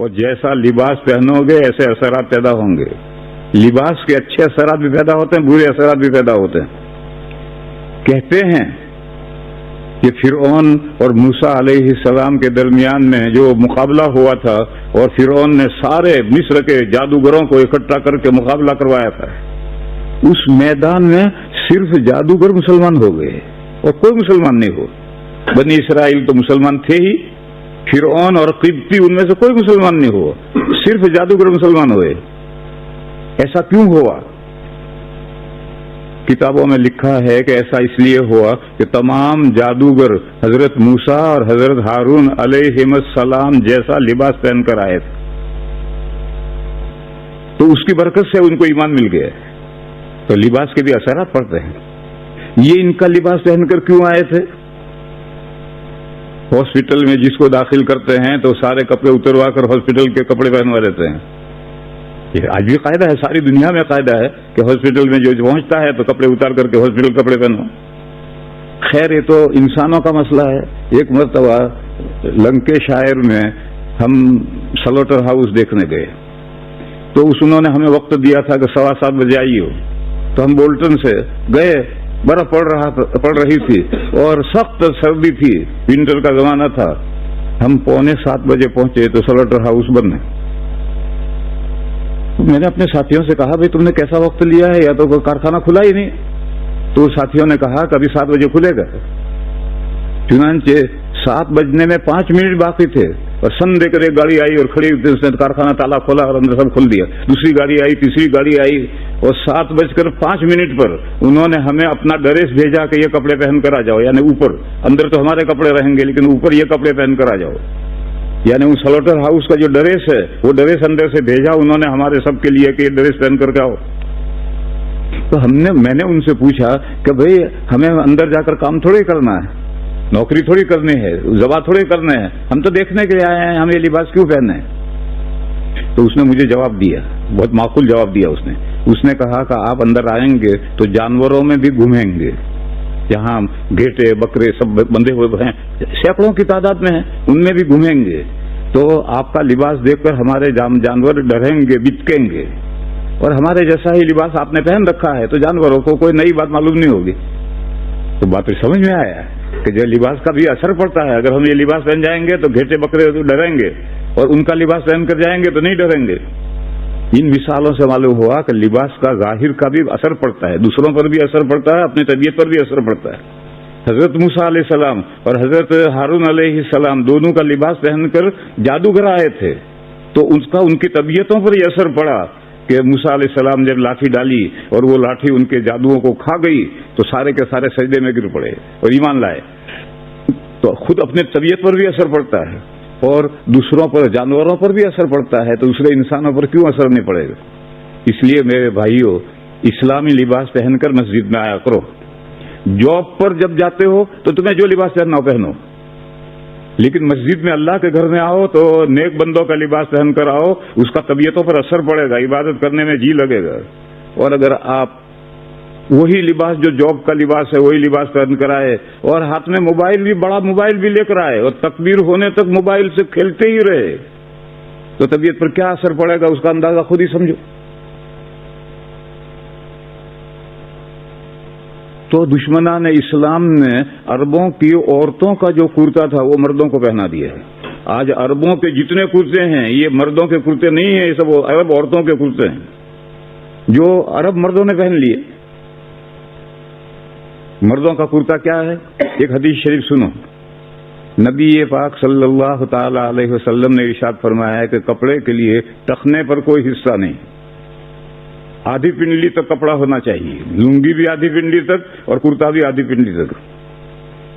اور جیسا لباس پہنو گے ایسے اثرات پیدا ہوں گے. لباس کے اچھے اثرات بھی پیدا ہوتے ہیں, برے اثرات بھی پیدا ہوتے ہیں. کہتے ہیں کہ فرعون اور موسیٰ علیہ السلام کے درمیان میں جو مقابلہ ہوا تھا اور فرعون نے سارے مصر کے جادوگروں کو اکٹھا کر کے مقابلہ کروایا تھا, اس میدان میں صرف جادوگر مسلمان ہو گئے اور کوئی مسلمان نہیں ہو. بنی اسرائیل تو مسلمان تھے ہی, فرعون اور قبطی ان میں سے کوئی مسلمان نہیں ہوا, صرف جادوگر مسلمان ہوئے. ایسا کیوں ہوا؟ کتابوں میں لکھا ہے کہ ایسا اس لیے ہوا کہ تمام جادوگر حضرت موسیٰ اور حضرت ہارون علیہم السلام جیسا لباس پہن کر آئے تھے, تو اس کی برکت سے ان کو ایمان مل گیا. تو لباس کے بھی اثرات پڑتے ہیں. یہ ان کا لباس پہن کر کیوں آئے تھے؟ ہاسپٹل میں جس کو داخل کرتے ہیں تو سارے کپڑے اتروا کر ہاسپٹل کے کپڑے پہنوا دیتے ہیں. یہ آج بھی قاعدہ ہے, ساری دنیا میں قاعدہ ہے کہ ہاسپٹل میں جو پہنچتا ہے تو کپڑے اتار کر کے ہاسپٹل کپڑے پہنو. خیر یہ تو انسانوں کا مسئلہ ہے. ایک مرتبہ لنکیشائر میں ہم سلوٹر ہاؤس دیکھنے گئے, تو انہوں نے ہمیں وقت دیا تھا کہ 7:15 بجے آئیے ہو, تو ہم بولٹن سے گئے. برف پڑ رہی تھی اور سخت سردی تھی, ونٹر کا زمانہ تھا. ہم 6:45 بجے پہنچے تو سلوٹر ہاؤس بند ہے. میں نے اپنے ساتھیوں سے کہا بھائی تم نے کیسا وقت لیا ہے, یا تو کوئی کارخانہ کھلا ہی نہیں. تو ساتھیوں نے کہا کہ ابھی 7 بجے کھلے گا. چنانچہ 7 بجنے میں 5 منٹ باقی تھے اور سن دے کر ایک گاڑی آئی اور کھڑی ہوئی, اس نے کارخانہ تالا کھولا اور اندر سب کھل دیا. دوسری گاڑی آئی, تیسری گاڑی آئی, اور 7:05 پر انہوں نے ہمیں اپنا ڈریس بھیجا کہ یہ کپڑے پہن کر آ جاؤ. یعنی اوپر, اندر تو ہمارے کپڑے رہیں گے لیکن اوپر یہ کپڑے پہن کر آ جاؤ. یعنی ان سلوٹر ہاؤس کا جو ڈریس ہے وہ ڈریس اندر سے بھیجا انہوں نے ہمارے سب کے لیے کہ یہ ڈریس پہن کر کے آؤ. تو میں نے ان سے پوچھا کہ بھئی ہمیں اندر جا کر کام تھوڑی کرنا ہے, نوکری تھوڑی کرنی ہے, ذبح تھوڑی کرنے ہیں, ہم تو دیکھنے کے لیے آئے ہیں, ہم یہ لباس کیوں پہنے ہیں؟ تو اس نے مجھے جواب دیا, بہت معقول جواب دیا. اس نے کہا کہ آپ اندر آئیں گے تو جانوروں میں بھی گھومیں گے, جہاں گھیٹے بکرے سب بندھے ہوئے ہیں سینکڑوں کی تعداد میں ہیں, ان میں بھی گھومیں گے. تو آپ کا لباس دیکھ کر ہمارے جانور ڈریں گے, بچکیں گے, اور ہمارے جیسا ہی لباس آپ نے پہن رکھا ہے تو جانوروں کو کوئی نئی بات معلوم نہیں ہوگی. تو بات سمجھ میں آیا کہ جو لباس کا بھی اثر پڑتا ہے. اگر ہم یہ لباس پہن جائیں گے تو گھیٹے بکرے تو ڈریں گے, اور ان کا لباس پہن کر جائیں گے تو نہیں ڈریں گے. ان مثالوں سے معلوم ہوا کہ لباس کا ظاہر کا بھی اثر پڑتا ہے, دوسروں پر بھی اثر پڑتا ہے, اپنی طبیعت پر بھی اثر پڑتا ہے. حضرت موسیٰ علیہ السلام اور حضرت ہارون علیہ السلام دونوں کا لباس پہن کر جادوگر آئے تھے, تو ان کی طبیعتوں پر یہ اثر پڑا کہ موسیٰ علیہ السلام جب لاٹھی ڈالی اور وہ لاٹھی ان کے جادوؤں کو کھا گئی تو سارے کے سارے سجدے میں گر پڑے اور ایمان لائے. تو خود اپنے طبیعت پر بھی اثر پڑتا ہے اور دوسروں پر, جانوروں پر بھی اثر پڑتا ہے, تو دوسرے انسانوں پر کیوں اثر نہیں پڑے گا؟ اس لیے میرے بھائیوں, اسلامی لباس پہن کر مسجد میں آیا کرو. جاب پر جب جاتے ہو تو تمہیں جو لباس پہننا ہو پہنو, لیکن مسجد میں اللہ کے گھر میں آؤ تو نیک بندوں کا لباس پہن کر آؤ, اس کا طبیعتوں پر اثر پڑے گا, عبادت کرنے میں جی لگے گا. اور اگر آپ وہی لباس جو جاب کا لباس ہے وہی لباس پہن کر آئے اور ہاتھ میں موبائل بھی, بڑا موبائل بھی لے کر آئے اور تکبیر ہونے تک موبائل سے کھیلتے ہی رہے, تو طبیعت پر کیا اثر پڑے گا اس کا اندازہ خود ہی سمجھو. تو دشمنان اسلام نے عربوں کی عورتوں کا جو کرتا تھا وہ مردوں کو پہنا دیا ہے. آج عربوں کے جتنے کرتے ہیں یہ مردوں کے کرتے نہیں ہیں, یہ سب عرب عورتوں کے کرتے ہیں جو عرب مردوں نے پہن لیے. مردوں کا کرتا کیا ہے؟ ایک حدیث شریف سنو. نبی پاک صلی اللہ تعالی علیہ وسلم نے ارشاد فرمایا ہے کہ کپڑے کے لیے ٹخنے پر کوئی حصہ نہیں, آدھی پنڈلی تک کپڑا ہونا چاہیے, لنگی بھی آدھی پنڈلی تک اور کرتا بھی آدھی پنڈلی تک.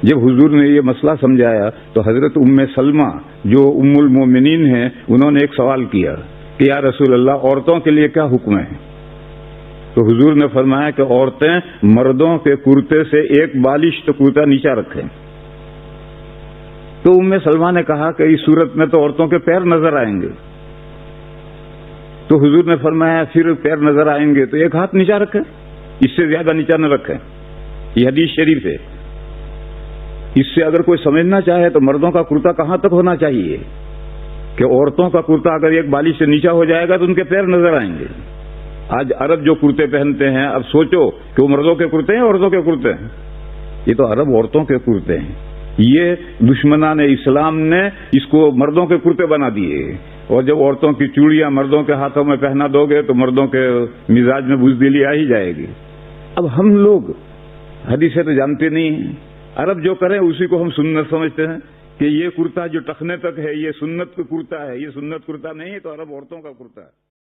جب حضور نے یہ مسئلہ سمجھایا تو حضرت ام سلمہ جو ام المومنین ہیں انہوں نے ایک سوال کیا کہ یا رسول اللہ عورتوں کے لیے کیا حکم ہے؟ تو حضور نے فرمایا کہ عورتیں مردوں کے کرتے سے ایک بالشت کرتا نیچا رکھیں. تو ام سلمہ نے کہا کہ اس صورت میں تو عورتوں کے پیر نظر آئیں گے. تو حضور نے فرمایا پھر پیر نظر آئیں گے تو ایک ہاتھ نیچا رکھیں, اس سے زیادہ نیچا نہ رکھیں. یہ حدیث شریف ہے. اس سے اگر کوئی سمجھنا چاہے تو مردوں کا کرتا کہاں تک ہونا چاہیے کہ عورتوں کا کرتا اگر ایک بالی سے نیچا ہو جائے گا تو ان کے پیر نظر آئیں گے. آج عرب جو کرتے پہنتے ہیں، اب سوچو کہ وہ مردوں کے کرتے ہیں عورتوں کے کرتے ہیں؟ یہ تو عرب عورتوں کے کرتے ہیں. یہ دشمنان اسلام نے اس کو مردوں کے کرتے بنا دیے. اور جب عورتوں کی چوڑیاں مردوں کے ہاتھوں میں پہنا دو گے تو مردوں کے مزاج میں بزدلی آ ہی جائے گی. اب ہم لوگ حدیثیں تو جانتے نہیں ہیں. عرب جو کریں اسی کو ہم سنت سمجھتے ہیں کہ یہ کرتا جو ٹخنے تک ہے یہ سنت کا کرتا ہے. یہ سنت کرتا نہیں ہے، تو عرب عورتوں کا کرتا ہے.